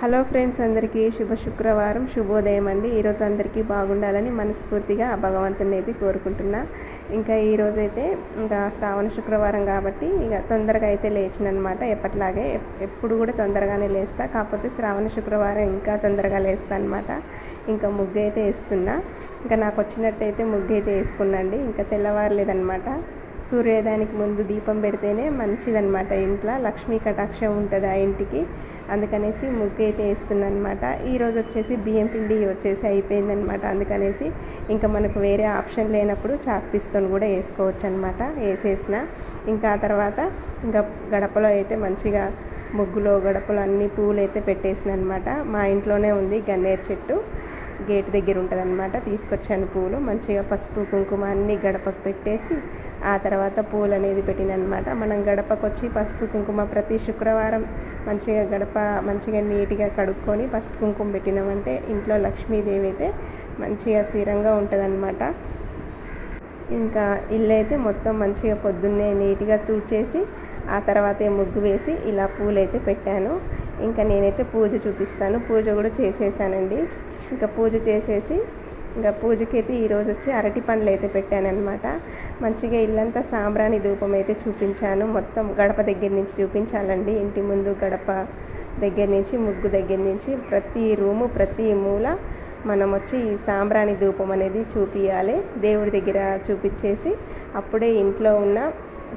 Hello friends, అందరికీ శుభ శుక్రవారం, శుభోదయం అండి. ఈరోజు అందరికీ బాగుండాలని మనస్ఫూర్తిగా ఆ భగవంతుని అయితే కోరుకుంటున్నా. ఇంకా ఈరోజైతే ఇంకా శ్రావణ శుక్రవారం కాబట్టి ఇక తొందరగా అయితే లేచిననమాట. ఎప్పటిలాగే ఎప్పుడు కూడా తొందరగానే లేస్తా, కాకపోతే శ్రావణ శుక్రవారం ఇంకా తొందరగా లేస్తా అనమాట. ఇంకా ముగ్గు అయితే వేస్తున్నా. ఇంకా నాకు వచ్చినట్టయితే ముగ్గు అయితే వేసుకున్నాండి. ఇంకా తెల్లవారలేదనమాట. సూర్యోదయానికి ముందు దీపం పెడితేనే మంచిదన్నమాట. ఇంట్లో లక్ష్మీ కటాక్షం ఉంటుంది ఆ ఇంటికి. అందుకనేసి ముగ్గు అయితే వేస్తున్నాను అనమాట. ఈరోజు వచ్చేసి బియ్యం పిండి వచ్చేసి అయిపోయిందనమాట. అందుకనేసి ఇంకా మనకు వేరే ఆప్షన్ లేనప్పుడు చాక్ పీస్తో కూడా వేసుకోవచ్చు అనమాట. వేసేసిన ఇంకా ఆ తర్వాత ఇంకా గడపలో అయితే మంచిగా ముగ్గులో గడపలో అన్ని పూలు అయితే పెట్టేసిన అనమాట. మా ఇంట్లోనే ఉంది గన్నేరు చెట్టు, గేట్ దగ్గర ఉంటుంది అనమాట. తీసుకొచ్చాను పూలు, మంచిగా పసుపు కుంకుమ అన్నీ గడపకు పెట్టేసి ఆ తర్వాత పూలు అనేది పెట్టినమాట. మనం గడపకు వచ్చి పసుపు కుంకుమ ప్రతి శుక్రవారం మంచిగా గడప మంచిగా నీట్గా కడుక్కొని పసుపు కుంకుమ పెట్టినామంటే ఇంట్లో లక్ష్మీదేవి అయితే మంచిగా స్థిరంగా ఉంటుంది అనమాట. ఇంకా ఇల్లు అయితే మొత్తం మంచిగా పొద్దున్నే నీట్గా తూడ్చేసి ఆ తర్వాతే ముగ్గు వేసి ఇలా పూలైతే పెట్టాను. ఇంకా నేనైతే పూజ చూపిస్తాను. పూజ కూడా చేసేసానండి. ఇంకా పూజ చేసేసి ఇంకా పూజకైతే ఈరోజు వచ్చి అరటి పండ్లు అయితే పెట్టానమాట. మంచిగా ఇల్లంతా సాంబ్రాణి ధూపం అయితే చూపించాను. మొత్తం గడప దగ్గర నుంచి చూపించాలండి. ఇంటి ముందు గడప దగ్గర నుంచి ముగ్గు దగ్గర నుంచి ప్రతి రూము ప్రతి మూల మనం వచ్చి సాంబ్రాణి ధూపం అనేది చూపించాలి. దేవుడి దగ్గర చూపించేసి అప్పుడే ఇంట్లో ఉన్న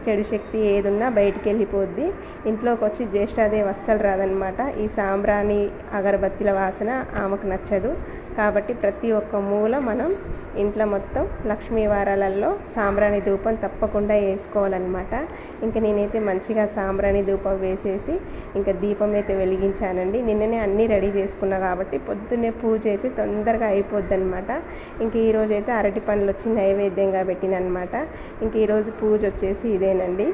చెడు శక్తి ఏదున్నా బయటికి వెళ్ళిపోద్ది. ఇంట్లోకి వచ్చి జ్యేష్ఠాదేవి అస్సలు రాదనమాట. ఈ సాంబ్రాణి అగరబత్తిల వాసన ఆమెకు నచ్చదు. కాబట్టి ప్రతి ఒక్క మూల మనం ఇంట్లో మొత్తం లక్ష్మీ వారాలలో సాంబ్రాణి ధూపం తప్పకుండా వేసుకోవాలన్నమాట. ఇంకా నేనైతే మంచిగా సాంబ్రాణి ధూపం వేసేసి ఇంకా దీపం అయితే వెలిగించానండి. నిన్ననే అన్నీ రెడీ చేసుకున్నా కాబట్టి పొద్దున్నే పూజ అయితే తొందరగా అయిపోద్ది అనమాట. ఇంక ఈరోజు అయితే అరటి పండ్లు వచ్చి నైవేద్యంగా పెట్టినమాట. ఇంక ఈరోజు పూజ వచ్చేసి ఇదేనండి.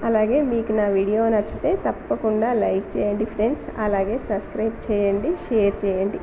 అలాగే మీకు నా వీడియో నచ్చితే తప్పకుండా లైక్ చేయండి ఫ్రెండ్స్. అలాగే సబ్స్క్రైబ్ చేయండి, షేర్ చేయండి.